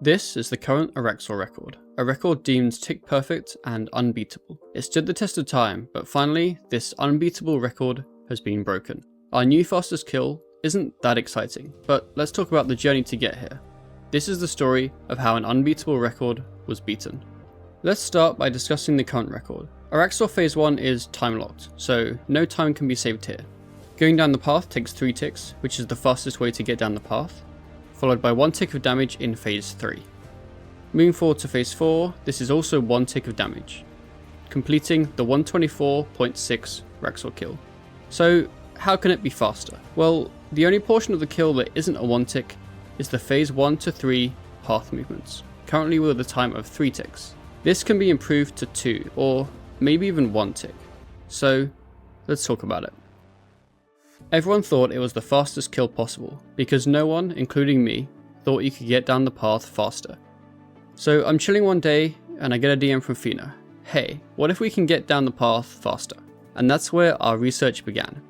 This is the current Araxor record, a record deemed tick perfect and unbeatable. It stood the test of time, but finally, this unbeatable record has been broken. Our new fastest kill isn't that exciting, but let's talk about the journey to get here. This is the story of how an unbeatable record was beaten. Let's start by discussing the current record. Araxor Phase 1 is time locked, so no time can be saved here. Going down the path takes 3 ticks, which is the fastest way to get down the path, followed by 1 tick of damage in Phase 3. Moving forward to Phase 4, this is also 1 tick of damage, completing the 124.6 Araxor kill. So how can it be faster? Well, the only portion of the kill that isn't a 1 tick is the Phase 1 to 3 path movements, currently with a time of 3 ticks. This can be improved to 2 or maybe even 1 tick. So let's talk about it. Everyone thought it was the fastest kill possible, because no one, including me, thought you could get down the path faster. So I'm chilling one day and I get a DM from Fina. Hey, what if we can get down the path faster? And that's where our research began.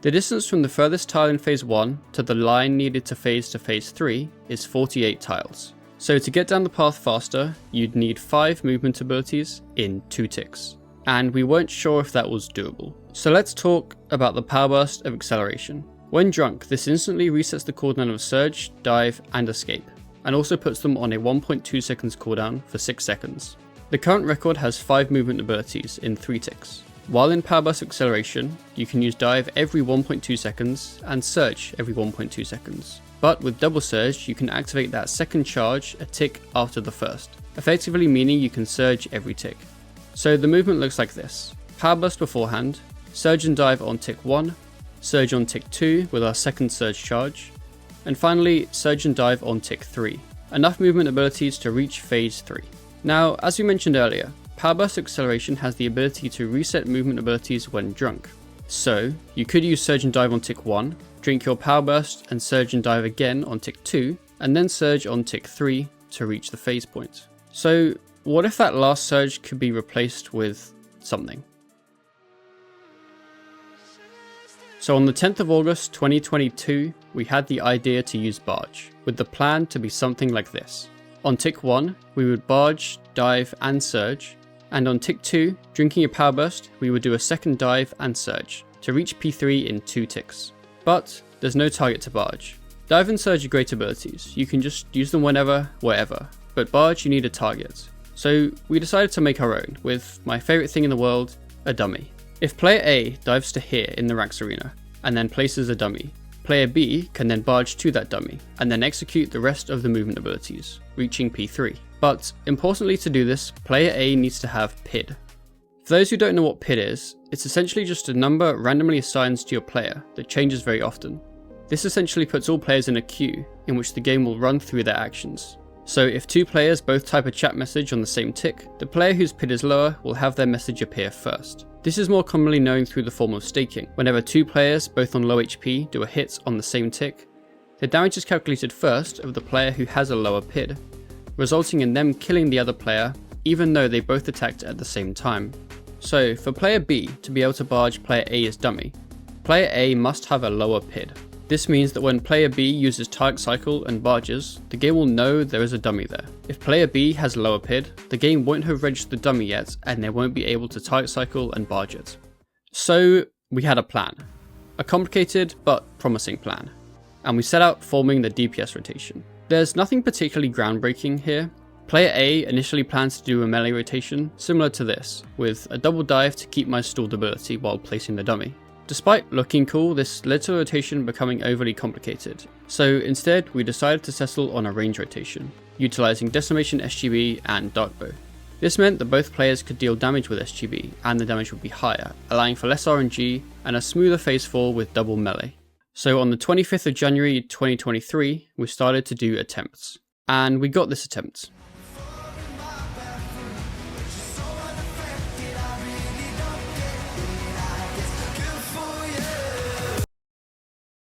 The distance from the furthest tile in Phase 1 to the line needed to Phase 3 is 48 tiles. So to get down the path faster, you'd need 5 movement abilities in 2 ticks. And we weren't sure if that was doable. So let's talk about the power burst of acceleration. When drunk, this instantly resets the cooldown of surge, dive, and escape, and also puts them on a 1.2 seconds cooldown for 6 seconds. The current record has 5 movement abilities in 3 ticks. While in power burst acceleration, you can use dive every 1.2 seconds and surge every 1.2 seconds. But with double surge, you can activate that second charge a tick after the first, effectively meaning you can surge every tick. So the movement looks like this: power burst beforehand, surge and dive on tick 1, surge on tick 2 with our second surge charge, and finally surge and dive on tick 3. Enough movement abilities to reach Phase 3. Now, as we mentioned earlier, power burst acceleration has the ability to reset movement abilities when drunk. So you could use surge and dive on tick 1, drink your power burst and surge and dive again on tick 2, and then surge on tick 3 to reach the phase point. So what if that last surge could be replaced with something? So on the 10th of August 2022, we had the idea to use barge, with the plan to be something like this. On tick 1, we would barge, dive and surge, and on tick 2, drinking a power burst, we would do a second dive and surge, to reach P3 in 2 ticks. But there's no target to barge. Dive and surge are great abilities, you can just use them whenever, wherever, but barge you need a target. So we decided to make our own, with my favourite thing in the world, a dummy. If player A dives to here in the Rax arena, and then places a dummy, player B can then barge to that dummy, and then execute the rest of the movement abilities, reaching P3. But importantly to do this, player A needs to have PID. For those who don't know what PID is, it's essentially just a number randomly assigned to your player that changes very often. This essentially puts all players in a queue, in which the game will run through their actions. So if 2 players both type a chat message on the same tick, the player whose PID is lower will have their message appear first. This is more commonly known through the form of staking. Whenever 2 players, both on low HP, do a hit on the same tick, the damage is calculated first of the player who has a lower PID, resulting in them killing the other player even though they both attacked at the same time. So for player B to be able to barge player A's dummy, player A must have a lower PID. This means that when player B uses target cycle and barges, the game will know there is a dummy there. If player B has a lower PID, the game won't have registered the dummy yet and they won't be able to target cycle and barge it. So we had a plan. A complicated but promising plan. And we set out forming the DPS rotation. There's nothing particularly groundbreaking here. Player A initially plans to do a melee rotation similar to this, with a double dive to keep my stalled ability while placing the dummy. Despite looking cool, this led to the rotation becoming overly complicated, so instead we decided to settle on a range rotation, utilising Decimation SGB and Darkbow. This meant that both players could deal damage with SGB, and the damage would be higher, allowing for less RNG and a smoother phase 4 with double melee. So on the 25th of January 2023, we started to do attempts, and we got this attempt.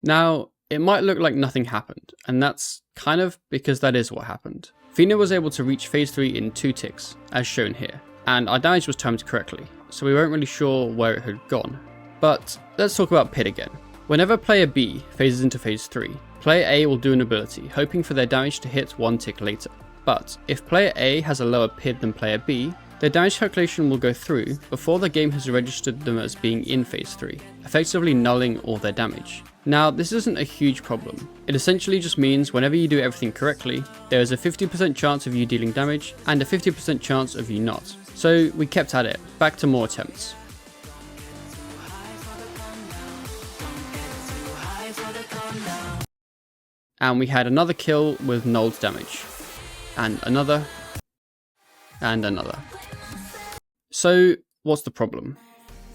Now, it might look like nothing happened, and that's kind of because that is what happened. Fina was able to reach phase 3 in 2 ticks, as shown here, and our damage was timed correctly, so we weren't really sure where it had gone. But let's talk about PID again. Whenever player B phases into phase 3, player A will do an ability, hoping for their damage to hit 1 tick later. But if player A has a lower PID than player B, their damage calculation will go through before the game has registered them as being in phase 3, effectively nulling all their damage. Now, this isn't a huge problem. It essentially just means whenever you do everything correctly, there is a 50% chance of you dealing damage and a 50% chance of you not. So we kept at it, back to more attempts. And we had another kill with nulled damage. And another. And another. So, what's the problem?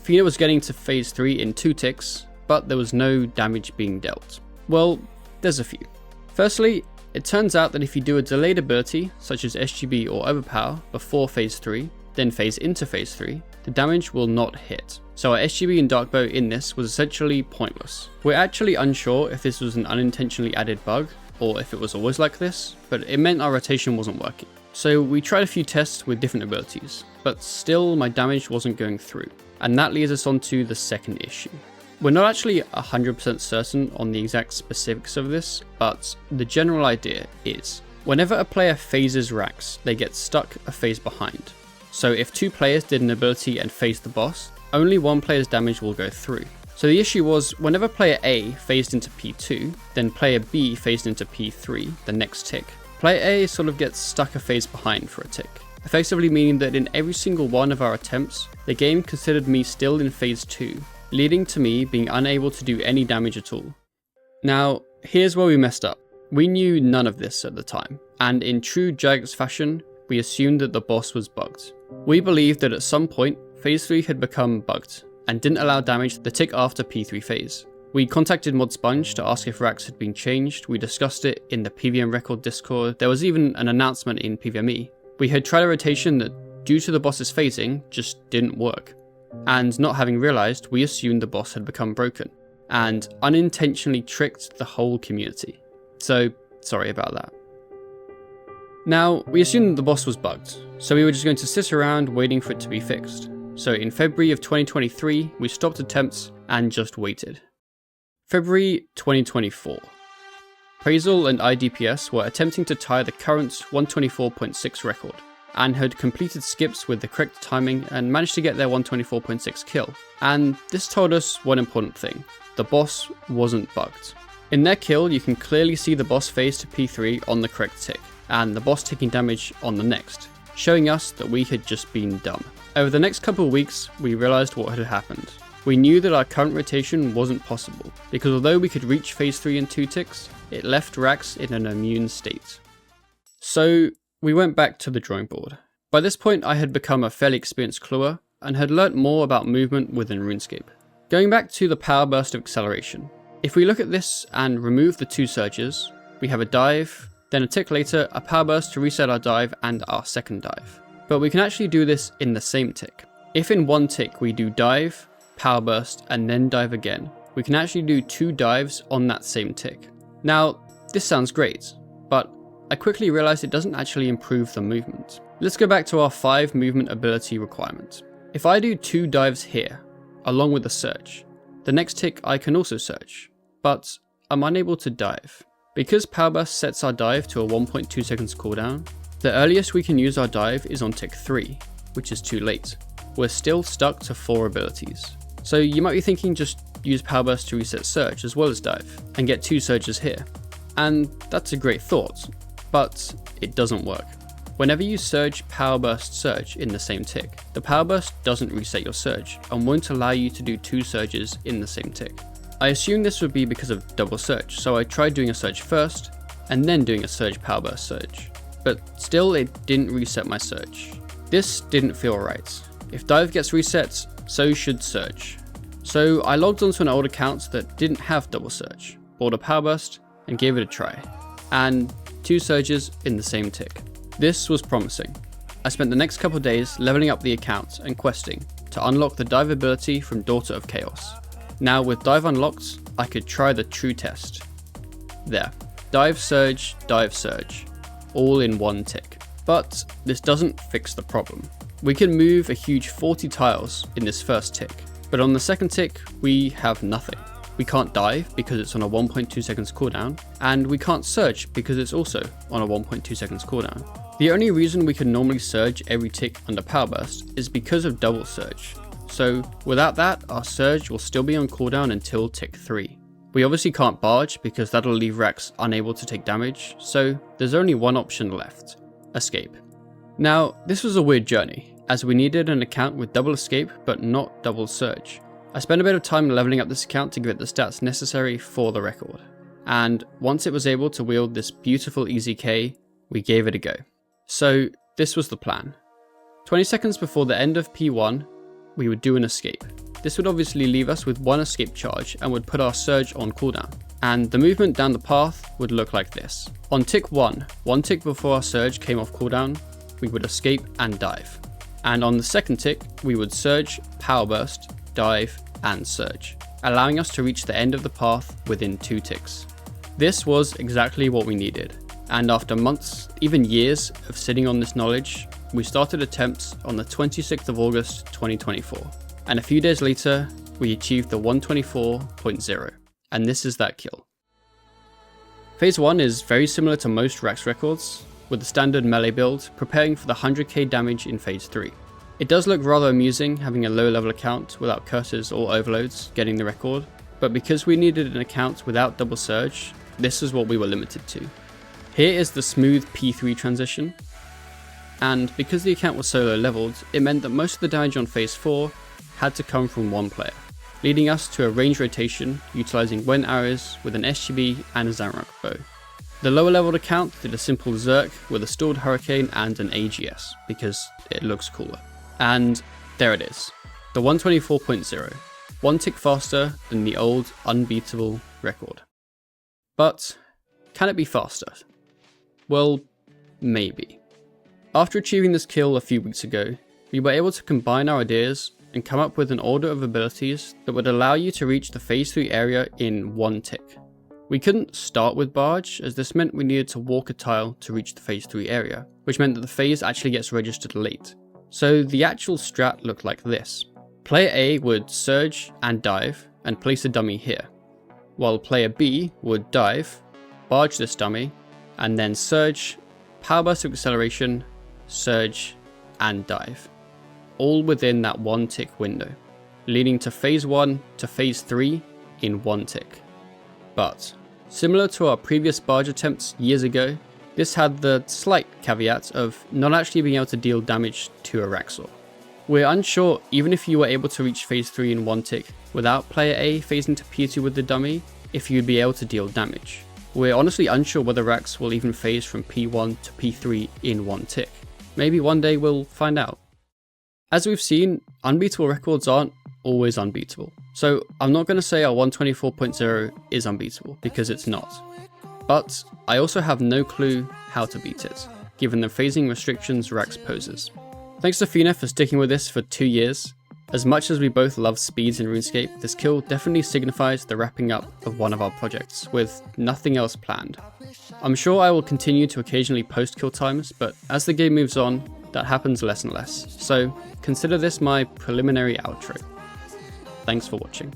Fina was getting to phase 3 in 2 ticks, but there was no damage being dealt. Well, there's a few. Firstly, it turns out that if you do a delayed ability, such as SGB or Overpower, before phase 3, then phase into phase 3, the damage will not hit. So our SGB and Darkbow in this was essentially pointless. We're actually unsure if this was an unintentionally added bug, or if it was always like this, but it meant our rotation wasn't working. So we tried a few tests with different abilities, but still my damage wasn't going through. And that leads us on to the second issue. We're not actually 100% certain on the exact specifics of this, but the general idea is, whenever a player phases racks, they get stuck a phase behind. So if 2 players did an ability and phased the boss, only one player's damage will go through. So the issue was, whenever player A phased into P2, then player B phased into P3, the next tick, player A sort of gets stuck a phase behind for a tick, effectively meaning that in every single one of our attempts, the game considered me still in phase 2, leading to me being unable to do any damage at all. Now, here's where we messed up. We knew none of this at the time, and in true Jagex fashion, we assumed that the boss was bugged. We believed that at some point, phase 3 had become bugged, and didn't allow damage the tick after P3 phase. We contacted ModSponge to ask if racks had been changed, we discussed it in the PVM record Discord, there was even an announcement in PVME. We had tried a rotation that, due to the boss's phasing, just didn't work. And not having realised, we assumed the boss had become broken, and unintentionally tricked the whole community. So, sorry about that. Now, we assumed that the boss was bugged, so we were just going to sit around waiting for it to be fixed. So in February of 2023, we stopped attempts and just waited. February 2024. Praisal and IDPS were attempting to tie the current 124.6 record, and had completed skips with the correct timing and managed to get their 124.6 kill. And this told us one important thing: the boss wasn't bugged. In their kill, you can clearly see the boss phase to P3 on the correct tick, and the boss taking damage on the next, showing us that we had just been dumb. Over the next couple of weeks, we realised what had happened. We knew that our current rotation wasn't possible, because although we could reach phase 3 in 2 ticks, it left racks in an immune state. So we went back to the drawing board. By this point, I had become a fairly experienced cluer, and had learnt more about movement within RuneScape. Going back to the power burst of acceleration. If we look at this and remove the 2 surges, we have a dive, then a tick later a power burst to reset our dive and our second dive. But we can actually do this in the same tick. If in one tick we do dive, power burst, and then dive again, we can actually do 2 dives on that same tick. Now, this sounds great, but I quickly realised it doesn't actually improve the movement. Let's go back to our 5 movement ability requirement. If I do 2 dives here, along with a surge, the next tick I can also surge, but I'm unable to dive. Because power burst sets our dive to a 1.2 seconds cooldown, the earliest we can use our dive is on tick 3, which is too late. We're still stuck to 4 abilities. So you might be thinking just use power burst to reset surge as well as dive, and get 2 surges here. And that's a great thought, but it doesn't work. Whenever you surge power burst surge in the same tick, the power burst doesn't reset your surge, and won't allow you to do 2 surges in the same tick. I assumed this would be because of double surge, so I tried doing a surge first, and then doing a surge power burst surge. But still it didn't reset my surge. This didn't feel right. If dive gets reset, so should surge. So I logged onto an old account that didn't have double surge, bought a power burst, and gave it a try. And 2 surges in the same tick. This was promising. I spent the next couple of days leveling up the account and questing to unlock the dive ability from Daughter of Chaos. Now with dive unlocked, I could try the true test. There, dive surge, all in one tick. But this doesn't fix the problem. We can move a huge 40 tiles in this first tick, but on the second tick, we have nothing. we can't dive because it's on a 1.2 seconds cooldown, and we can't surge because it's also on a 1.2 seconds cooldown. The only reason we can normally surge every tick under Power Burst is because of double surge. So without that, our surge will still be on cooldown until tick 3. We obviously can't barge because that'll leave Rex unable to take damage, so there's only one option left: escape. Now, this was a weird journey, as we needed an account with double escape but not double surge. I spent a bit of time leveling up this account to give it the stats necessary for the record, and once it was able to wield this beautiful easy K, we gave it a go. So this was the plan. 20 seconds before the end of P1, we would do an escape. This would obviously leave us with one escape charge and would put our surge on cooldown. And the movement down the path would look like this. On tick 1, one tick before our surge came off cooldown, we would escape and dive. And on the second tick, we would surge, power burst, dive, and surge, allowing us to reach the end of the path within 2 ticks. This was exactly what we needed. And after months, even years of sitting on this knowledge, we started attempts on the 26th of August 2024. And a few days later, we achieved the 124.0, and this is that kill. Phase 1 is very similar to most Rex records, with the standard melee build preparing for the 100k damage in Phase 3. It does look rather amusing having a low level account without curses or overloads getting the record, but because we needed an account without double surge, this is what we were limited to. Here is the smooth P3 transition, and because the account was solo leveled, it meant that most of the damage on Phase 4 had to come from one player, leading us to a range rotation utilizing Wen arrows with an SGB and a Zamrock bow. The lower leveled account did a simple Zerk with a stalled Hurricane and an AGS because it looks cooler. And there it is, the 124.0, one tick faster than the old Unbeatable record. But can it be faster? Well, maybe. After achieving this kill a few weeks ago, we were able to combine our ideas and come up with an order of abilities that would allow you to reach the Phase 3 area in 1 tick. We couldn't start with Barge, as this meant we needed to walk a tile to reach the Phase 3 area, which meant that the phase actually gets registered late. So the actual strat looked like this. Player A would surge and dive and place a dummy here, while player B would dive, barge this dummy, and then surge, power burst of acceleration, surge, and dive, all within that 1 tick window, leading to Phase 1 to Phase 3 in 1 tick. But similar to our previous barge attempts years ago, this had the slight caveat of not actually being able to deal damage to a Rexor. We're unsure even if you were able to reach Phase 3 in 1 tick without player A phasing to P2 with the dummy, if you'd be able to deal damage. We're honestly unsure whether Rex will even phase from P1 to P3 in 1 tick. Maybe one day we'll find out. As we've seen, unbeatable records aren't always unbeatable. So I'm not going to say our 124.0 is unbeatable, because it's not. But I also have no clue how to beat it, given the phasing restrictions Rex poses. Thanks to Fina for sticking with this for 2 years. As much as we both love speeds in RuneScape, this kill definitely signifies the wrapping up of one of our projects, with nothing else planned. I'm sure I will continue to occasionally post kill times, but as the game moves on, that happens less and less, so consider this my preliminary outro. Thanks for watching.